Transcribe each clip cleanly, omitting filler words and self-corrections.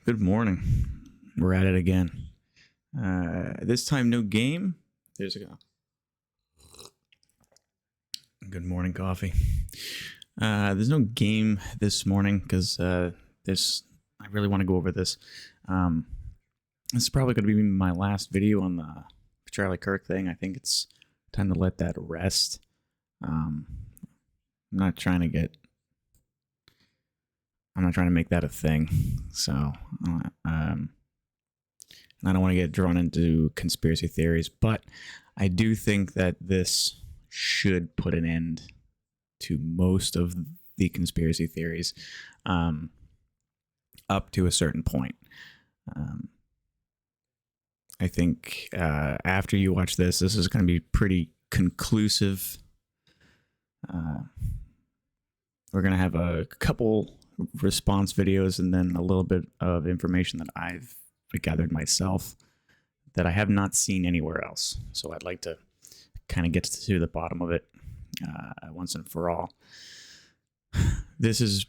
Good morning. We're at it again. This time, no game. There's a go. Good morning, coffee. There's no game this morning because I really want to go over this. This is probably going to be my last video on the Charlie Kirk thing. I think it's time to let that rest. I'm not trying to make that a thing. So, I don't want to get drawn into conspiracy theories, but I do think that this should put an end to most of the conspiracy theories up to a certain point. I think after you watch this is going to be pretty conclusive. We're going to have a couple response videos and then a little bit of information that I've gathered myself that I have not seen anywhere else. So I'd like to kind of get to the bottom of it once and for all. This is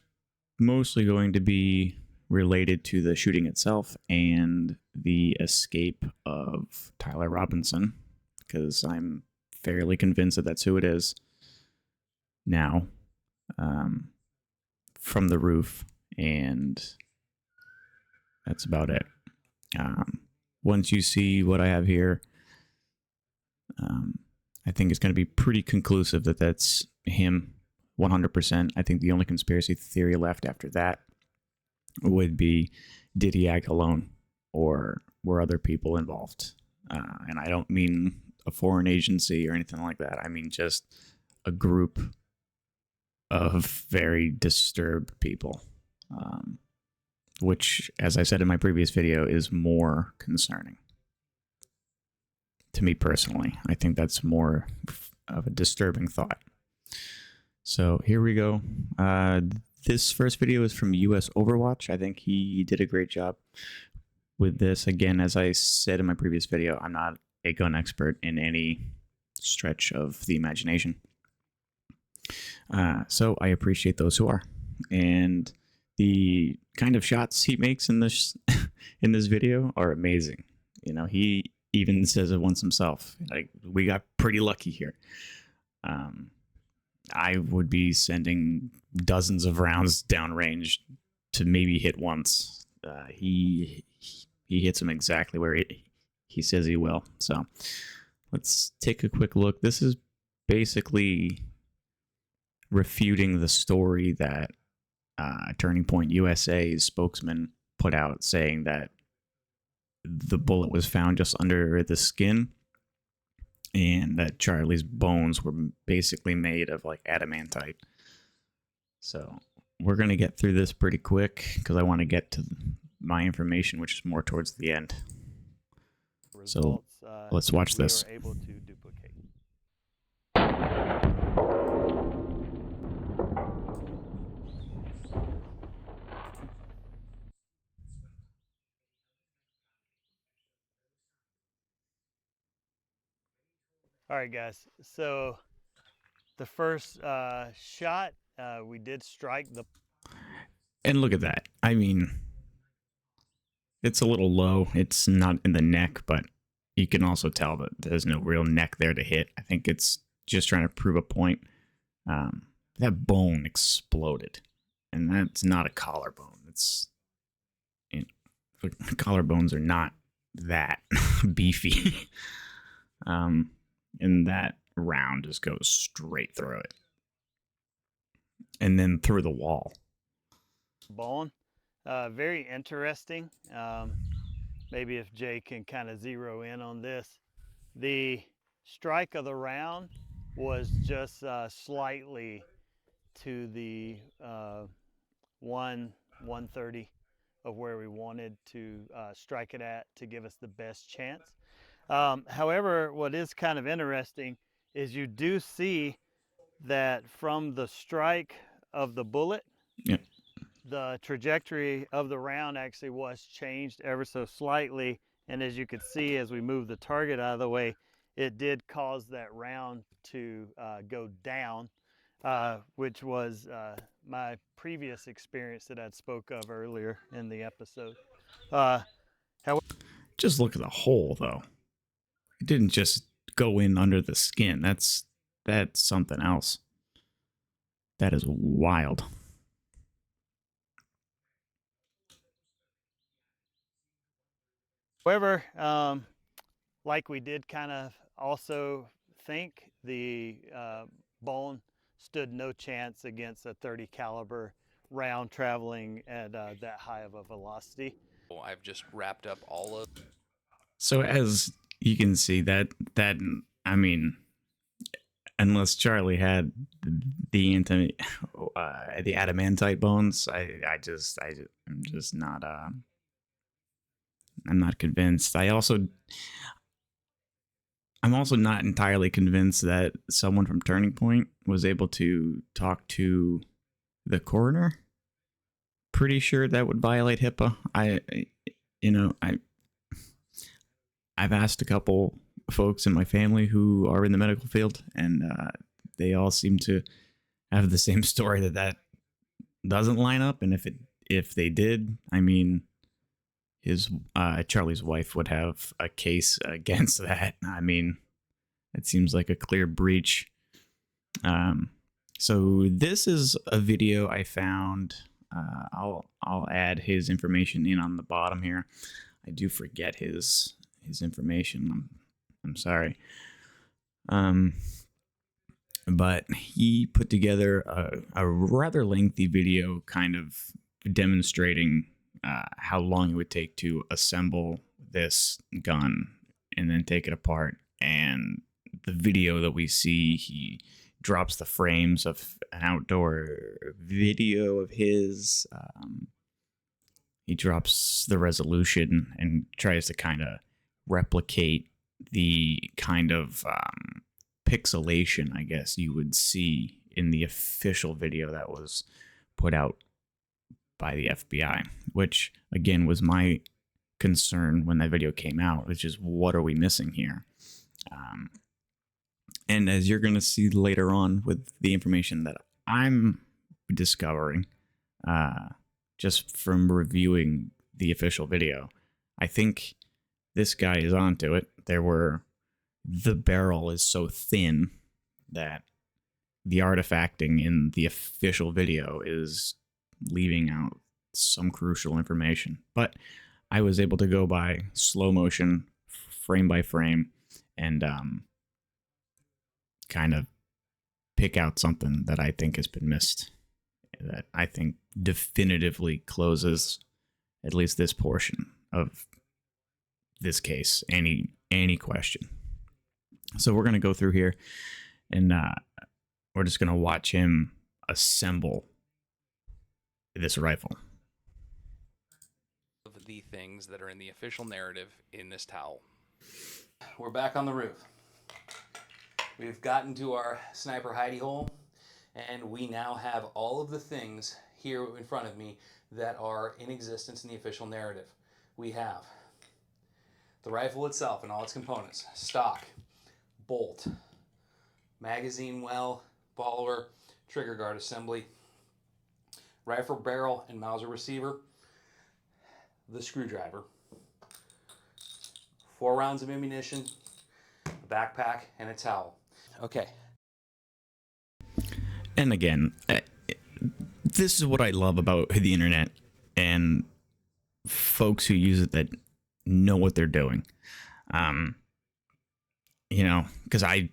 mostly going to be related to the shooting itself and the escape of Tyler Robinson, because I'm fairly convinced that that's who it is now, from the roof, and that's about it. Once you see what I have here, I think it's going to be pretty conclusive that that's him 100%. I think the only conspiracy theory left after that would be, did he act alone or were other people involved? And I don't mean a foreign agency or anything like that. I mean just a group of very disturbed people, which, as I said in my previous video, is more concerning to me personally. I think that's more of a disturbing thought. So here we go. This first video is from US Overwatch. I think he did a great job with this. Again, as I said in my previous video, I'm not a gun expert in any stretch of the imagination. So I appreciate those who are. And the kind of shots he makes in this in this video are amazing. You know, he even says it once himself. Like, we got pretty lucky here. I would be sending dozens of rounds downrange to maybe hit once. He hits him exactly where he says he will. So let's take a quick look. This is basically refuting the story that Turning Point USA's spokesman put out, saying that the bullet was found just under the skin and that Charlie's bones were basically made of like adamantite. So we're going to get through this pretty quick because I want to get to my information, which is more towards the end. So let's watch this. Able to duplicate. All right, guys. So the first shot, we did strike the. And look at that. I mean, it's a little low. It's not in the neck, but you can also tell that there's no real neck there to hit. I think it's just trying to prove a point. That bone exploded, and that's not a collarbone. It's, you know, collarbones are not that beefy. And that round just goes straight through it, and then through the wall. Bone, very interesting. Maybe if Jay can kind of zero in on this, the strike of the round was just slightly to the 130 of where we wanted to strike it at to give us the best chance. However, what is kind of interesting is you do see that from the strike of the bullet, Yep, the trajectory of the round actually was changed ever so slightly. And as you could see, as we move the target out of the way, it did cause that round to go down, which was my previous experience that I'd spoke of earlier in the episode. Uh, Just look at the hole, though. It didn't just go in under the skin. That's something else. That is wild. However, like we did kind of also think, the bone stood no chance against a 30 caliber round traveling at that high of a velocity. I've just wrapped up all of. So as you can see, that I mean, unless Charlie had the the adamantite bones, I'm just not I'm not convinced. I'm also not entirely convinced that someone from Turning Point was able to talk to the coroner. Pretty sure that would violate HIPAA. I've asked a couple folks in my family who are in the medical field, and they all seem to have the same story that doesn't line up. And if they did, I mean, his Charlie's wife would have a case against that. I mean, it seems like a clear breach. So this is a video I found. I'll add his information in on the bottom here. I do forget his information. I'm sorry. But he put together a rather lengthy video, kind of demonstrating how long it would take to assemble this gun and then take it apart. And the video that we see, he drops the frames of an outdoor video of his. He drops the resolution and tries to kind of replicate the kind of pixelation, I guess, you would see in the official video that was put out by the FBI, which again was my concern when that video came out, which is, what are we missing here? And as you're going to see later on with the information that I'm discovering, just from reviewing the official video, I think this guy is onto it. The barrel is so thin that the artifacting in the official video is leaving out some crucial information. But I was able to go by slow motion, frame by frame, and kind of pick out something that I think has been missed, that I think definitively closes at least this portion of this case, any question. So we're going to go through here, and we're just going to watch him assemble this rifle. Of the things that are in the official narrative in this towel. We're back on the roof. We've gotten to our sniper hidey hole, and we now have all of the things here in front of me that are in existence in the official narrative. We have the rifle itself and all its components: stock, bolt, magazine well, follower, trigger guard assembly, rifle barrel and Mauser receiver, the screwdriver, 4 rounds of ammunition, a backpack, and a towel. Okay. And again, this is what I love about the internet and folks who use it that know what they're doing. Because I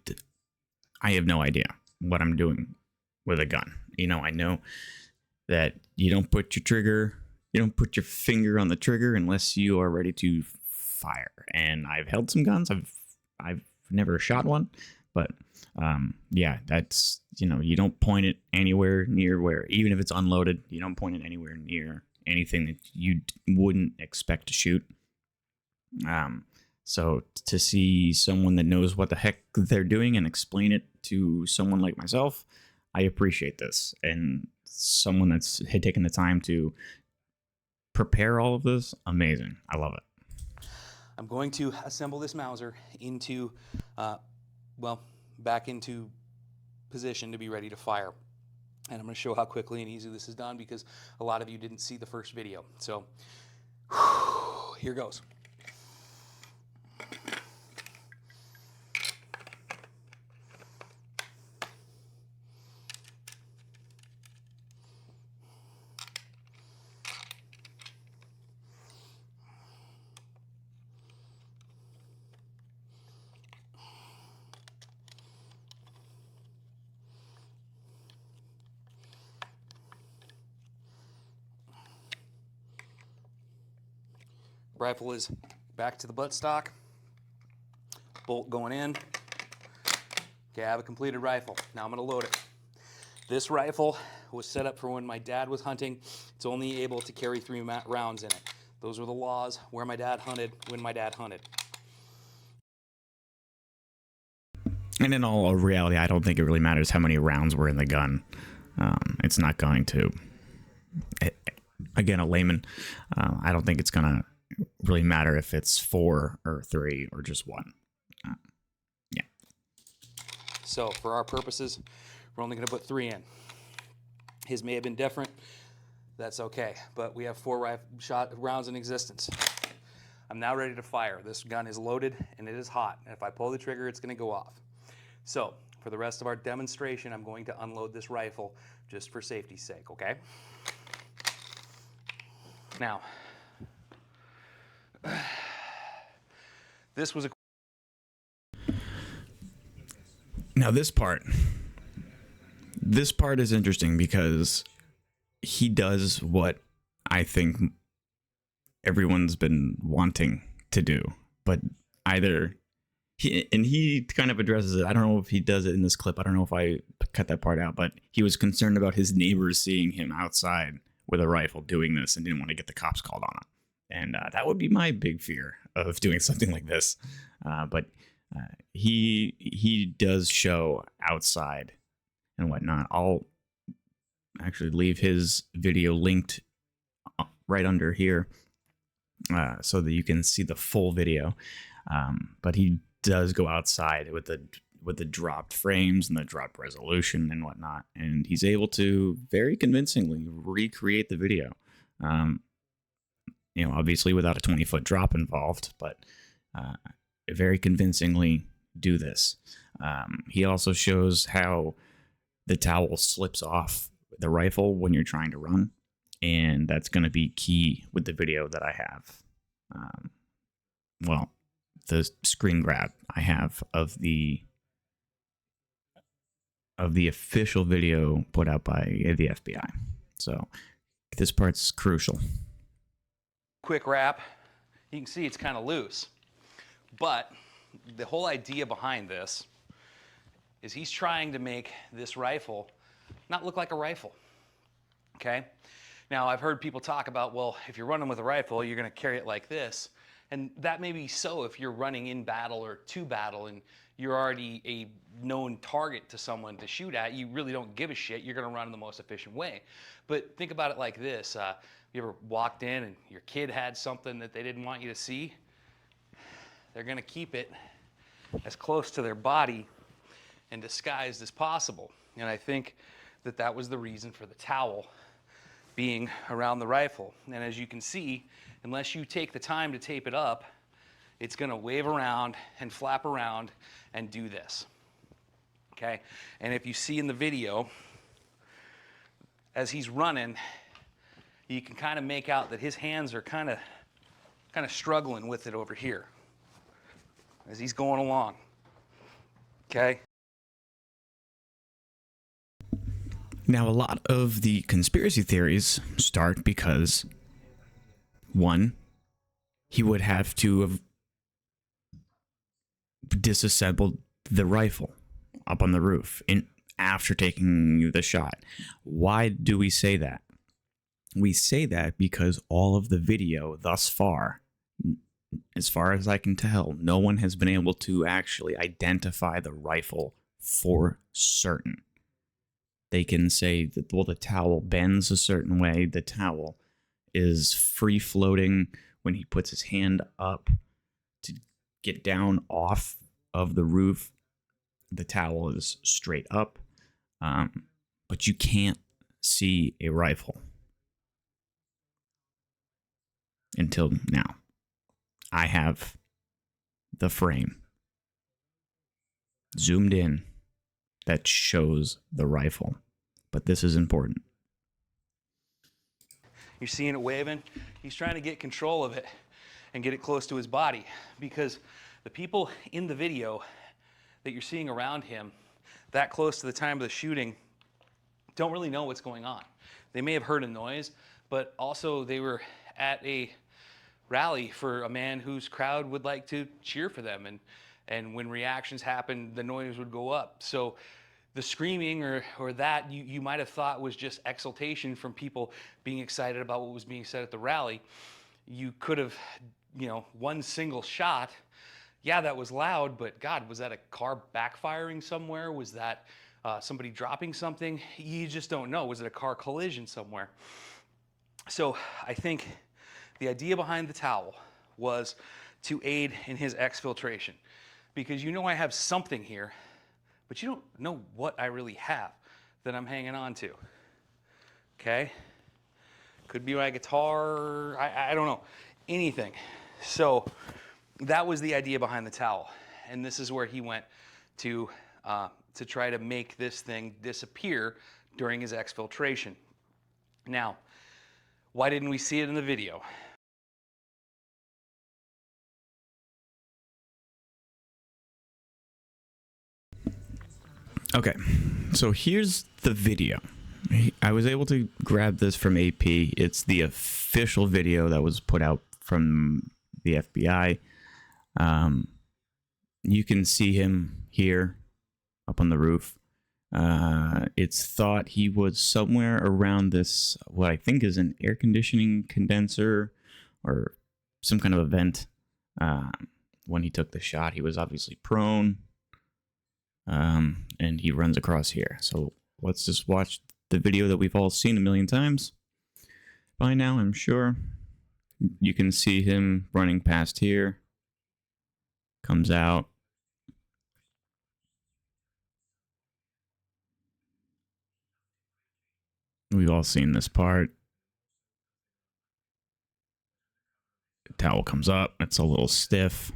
have no idea what I'm doing with a gun. I know that you don't put your finger on the trigger unless you are ready to fire. And I've held some guns. I've never shot one, but yeah, that's, you don't point it anywhere near where, even if it's unloaded, you don't point it anywhere near anything that you wouldn't expect to shoot. So to see someone that knows what the heck they're doing and explain it to someone like myself, I appreciate this. And someone that's had taken the time to prepare all of this, amazing. I love it. I'm going to assemble this Mauser into, back into position to be ready to fire. And I'm going to show how quickly and easy this is done, because a lot of you didn't see the first video. So Here goes. Rifle is back to the buttstock. Bolt going in. Okay, I have a completed rifle. Now I'm going to load it. This rifle was set up for when my dad was hunting. It's only able to carry 3 rounds in it. Those were the laws where my dad hunted, when my dad hunted. And in all reality, I don't think it really matters how many rounds were in the gun. It's not going to. Again, a layman, I don't think it's going to really matter if it's 4 or 3 or just 1. Yeah. So for our purposes, we're only going to put 3 in. His may have been different. That's okay. But we have 4 rounds in existence. I'm now ready to fire. This gun is loaded and it is hot. And if I pull the trigger, it's going to go off. So for the rest of our demonstration, I'm going to unload this rifle just for safety's sake, okay? Now, this was a... Now this part is interesting because he does what I think everyone's been wanting to do, but either he kind of addresses it. I don't know if he does it in this clip. I don't know if I cut that part out, but he was concerned about his neighbors seeing him outside with a rifle doing this and didn't want to get the cops called on him. And that would be my big fear of doing something like this. But he does show outside and whatnot. I'll actually leave his video linked right under here so that you can see the full video. But he does go outside with the dropped frames and the dropped resolution and whatnot, and he's able to very convincingly recreate the video. Obviously without a 20-foot drop involved, but very convincingly do this. He also shows how the towel slips off the rifle when you're trying to run, and that's going to be key with the video that I have. The screen grab I have of the official video put out by the FBI. So this part's crucial. Quick wrap. You can see it's kind of loose, but the whole idea behind this is he's trying to make this rifle not look like a rifle. Okay? Now, I've heard people talk about, well, if you're running with a rifle, you're going to carry it like this. And that may be so if you're running in battle or to battle and you're already a known target to someone to shoot at. You really don't give a shit. You're going to run in the most efficient way. But think about it like this. You ever walked in and your kid had something that they didn't want you to see? They're going to keep it as close to their body and disguised as possible. And I think that that was the reason for the towel being around the rifle. And as you can see, unless you take the time to tape it up, it's going to wave around and flap around and do this. Okay? And if you see in the video, as he's running, you can kind of make out that his hands are kind of struggling with it over here as he's going along. Okay? Now, a lot of the conspiracy theories start because, one, he would have to have disassembled the rifle up on the roof after taking the shot. Why do we say that? We say that because all of the video thus far, as far as I can tell, no one has been able to actually identify the rifle for certain. They can say that, well, the towel bends a certain way. The towel is free floating when he puts his hand up to get down off of the roof. The towel is straight up, but you can't see a rifle. until now. I have the frame zoomed in that shows the rifle, but this is important. You're seeing it waving. He's trying to get control of it and get it close to his body, because the people in the video that you're seeing around him that close to the time of the shooting don't really know what's going on. They may have heard a noise, but also they were at a rally for a man whose crowd would like to cheer for them, and when reactions happened, the noise would go up. So the screaming or that you might have thought was just exultation from people being excited about what was being said at the rally. You could have, one single shot, yeah, that was loud, but God, was that a car backfiring somewhere? Was that somebody dropping something? You just don't know. Was it a car collision somewhere? So I think the idea behind the towel was to aid in his exfiltration, because I have something here, but you don't know what I really have that I'm hanging on to. Okay? Could be my guitar, I don't know, anything. So that was the idea behind the towel. And this is where he went to try to make this thing disappear during his exfiltration. Now, why didn't we see it in the video? Okay, so here's the video. I was able to grab this from AP. It's the official video that was put out from the FBI. You can see him here up on the roof. It's thought he was somewhere around this, what I think is an air conditioning condenser or some kind of a vent. When he took the shot, he was obviously prone. And he runs across here. So let's just watch the video that we've all seen a million times by now, I'm sure. You can see him running past here. Comes out. We've all seen this part. The towel comes up. It's a little stiff.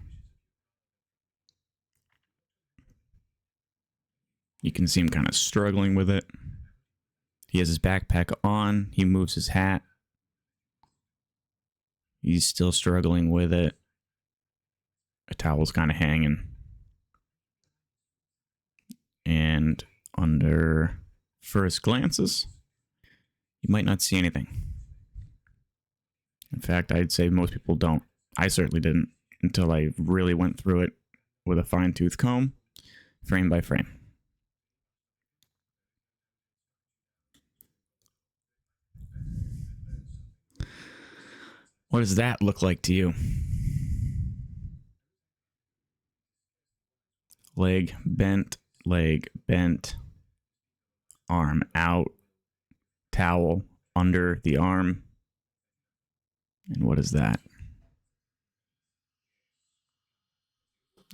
You can see him kind of struggling with it. He has his backpack on. He moves his hat. He's still struggling with it. The towel's kind of hanging. And under first glances, you might not see anything. In fact, I'd say most people don't. I certainly didn't until I really went through it with a fine-tooth comb, frame by frame. What does that look like to you? Leg bent, arm out, towel under the arm. And what is that?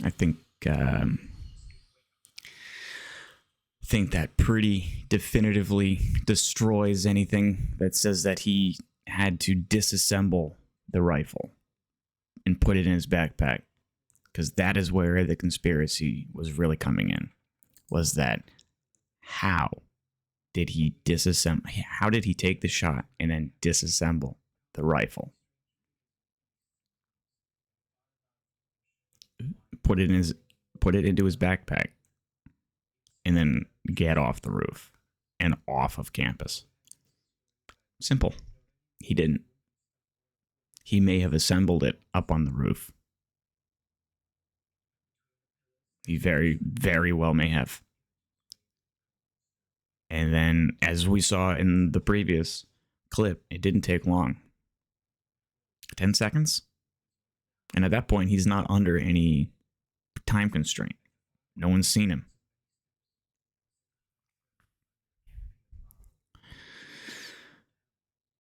I think that pretty definitively destroys anything that says that he had to disassemble the rifle and put it in his backpack, because that is where the conspiracy was really coming in. Was that how did he disassemble? How did he take the shot and then disassemble the rifle? Put it into his backpack and then get off the roof and off of campus. Simple. He didn't. He may have assembled it up on the roof. He very, very well may have. And then, as we saw in the previous clip, it didn't take long. 10 seconds? And at that point, he's not under any time constraint. No one's seen him.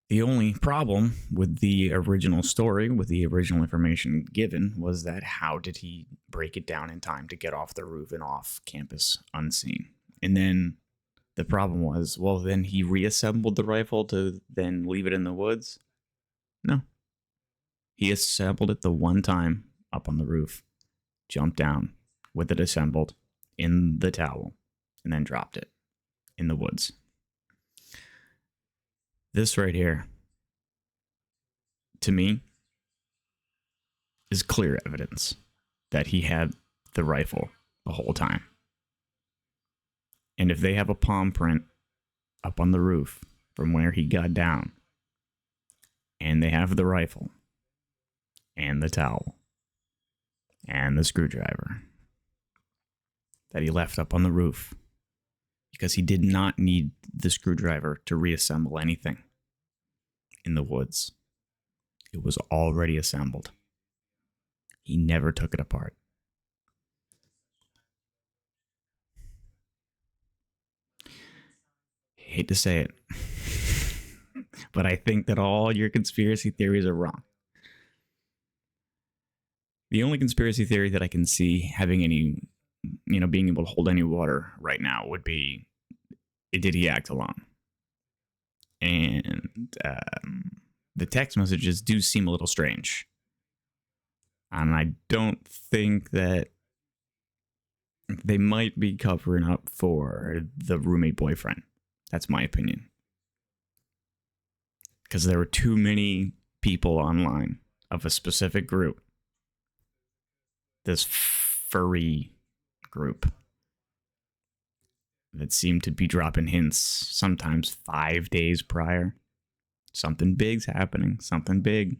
The only problem with the original story, with the original information given, was that how did he break it down in time to get off the roof and off campus unseen? And then the problem was, well, then he reassembled the rifle to then leave it in the woods? No. He assembled it the one time up on the roof, jumped down with it assembled in the towel, and then dropped it in the woods. This right here, to me, is clear evidence that he had the rifle the whole time. And if they have a palm print up on the roof from where he got down, and they have the rifle, and the towel, and the screwdriver that he left up on the roof, because he did not need the screwdriver to reassemble anything in the woods. It was already assembled. He never took it apart. Hate to say it, but I think that all your conspiracy theories are wrong. The only conspiracy theory that I can see having any, being able to hold any water right now would be, did he act alone? And the text messages do seem a little strange. And I don't think that they might be covering up for the roommate boyfriend. That's my opinion. Because there were too many people online of a specific group. This furry group that seemed to be dropping hints sometimes 5 days prior. Something big's happening. Something big.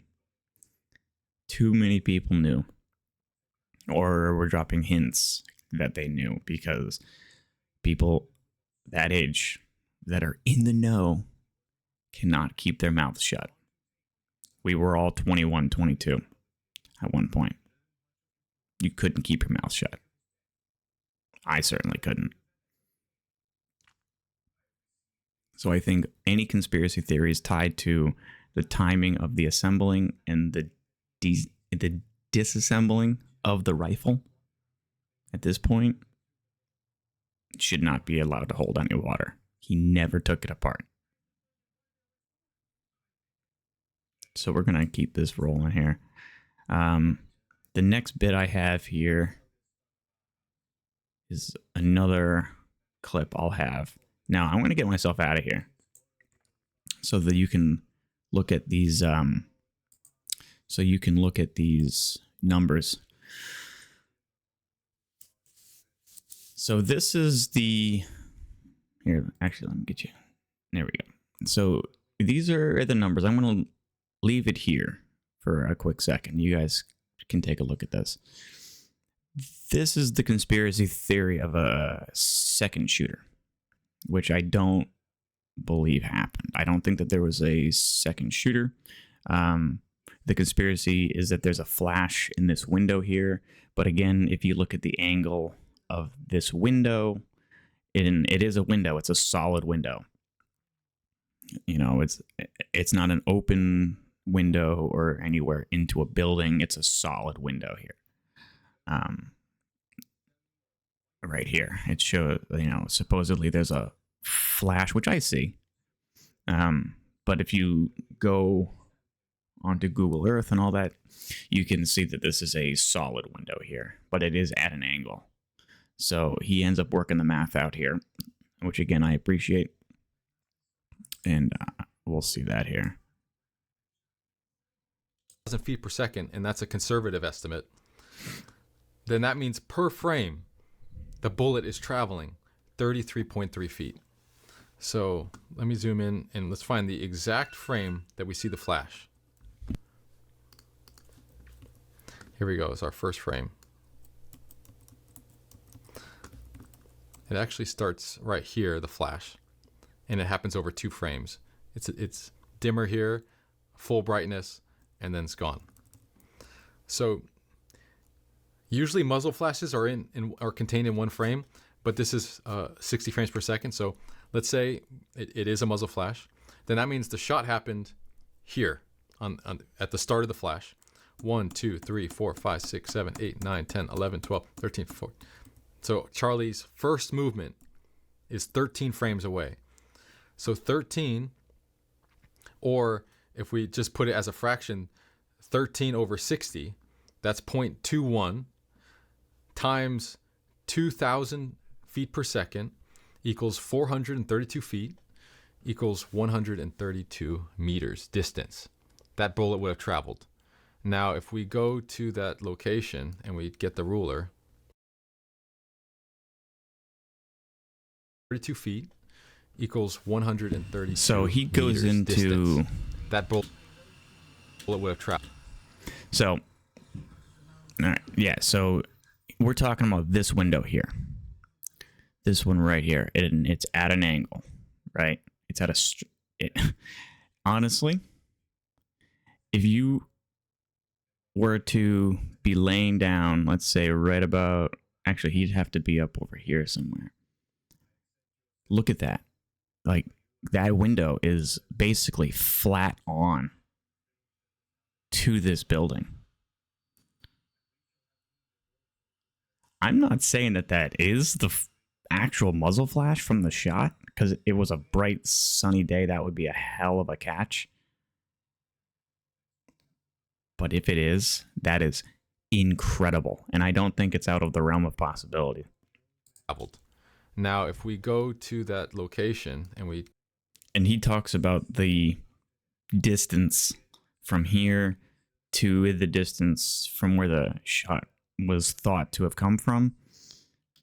Too many people knew. Or were dropping hints that they knew, because people that age that are in the know cannot keep their mouths shut. We were all 21, 22 at one point. You couldn't keep your mouth shut. I certainly couldn't. So I think any conspiracy theories tied to the timing of the assembling and the disassembling of the rifle at this point should not be allowed to hold any water. He never took it apart. So we're going to keep this rolling here. The next bit I have here is another clip I'll have. Now, I'm going to get myself out of here so that you can look at these numbers. So this is here, actually, let me get you. There we go. So these are the numbers. I'm going to leave it here for a quick second. You guys can take a look at this. This is the conspiracy theory of a second shooter, which I don't believe happened. I don't think that there was a second shooter. The conspiracy is that there's a flash in this window here. But again, if you look at the angle of this window, it is a window. It's a solid window. It's not an open window or anywhere into a building. It's a solid window here. Right here, it shows, supposedly there's a flash, which I see. But if you go onto Google Earth and all that, you can see that this is a solid window here, but it is at an angle. So he ends up working the math out here, which again, I appreciate. And we'll see that here. 1,000 feet per second, and that's a conservative estimate. Then that means per frame, the bullet is traveling 33.3 feet. So let me zoom in and let's find the exact frame that we see the flash. Here we go, it's our first frame. It actually starts right here, the flash, and it happens over 2 frames. It's dimmer here, full brightness, and then it's gone. So usually muzzle flashes are contained in 1 frame, but this is 60 frames per second. So let's say it is a muzzle flash. Then that means the shot happened here at the start of the flash. 1, 2, 3, 4, 5, 6, 7, 8, 9, 10, 11, 12, 13, 14. So Charlie's first movement is 13 frames away. So 13, or if we just put it as a fraction, 13/60, that's 0.21, times 2,000 feet per second equals 432 feet equals 132 meters distance that bullet would have traveled. Now, if we go to that location and we get the ruler, 32 feet equals 132 So he goes meters into distance. That bullet would have traveled. So, all right, yeah. So we're talking about this window here, this one right here, and it's at an angle, right? It's at honestly, if you were to be laying down, let's say right about, actually, he'd have to be up over here somewhere. Look at that. Like, that window is basically flat on to this building. I'm not saying that that is the actual muzzle flash from the shot, because it was a bright, sunny day. That would be a hell of a catch. But if it is, that is incredible. And I don't think it's out of the realm of possibility. Now, if we go to that location and he talks about the distance from here to the distance from where the shot was thought to have come from.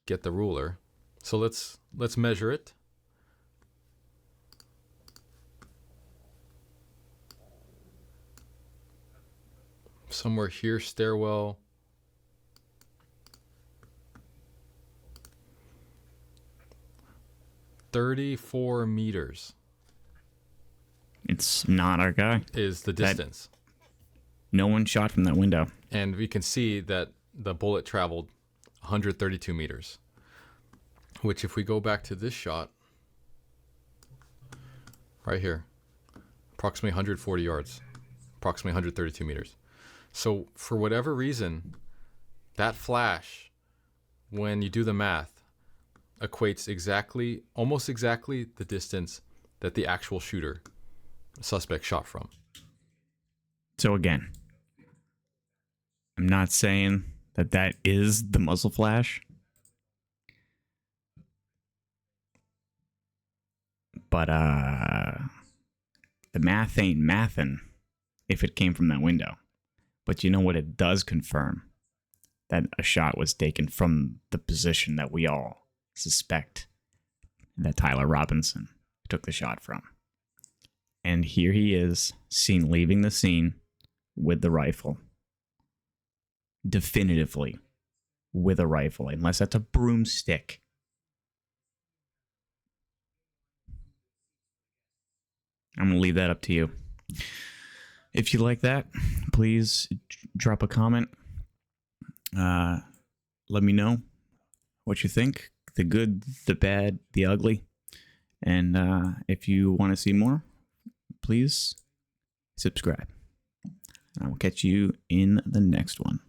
Get the ruler. So let's measure it. Somewhere here, stairwell. $34 meters. It's not our guy. Is the distance. No one shot from that window. And we can see that the bullet traveled 132 meters. Which, if we go back to this shot, right here, approximately 140 yards, approximately 132 meters. So for whatever reason, that flash, when you do the math, equates exactly, almost exactly the distance that the actual suspect shot from. So again, I'm not saying that that is the muzzle flash, but the math ain't mathin' if it came from that window. But you know what it does confirm? That a shot was taken from the position that we all suspect that Tyler Robinson took the shot from. And here he is, seen leaving the scene with the rifle. Definitively with a rifle, unless that's a broomstick. I'm going to leave that up to you. If you like that, please drop a comment. Let me know what you think. The good, the bad, the ugly. And if you want to see more, please subscribe. I will catch you in the next one.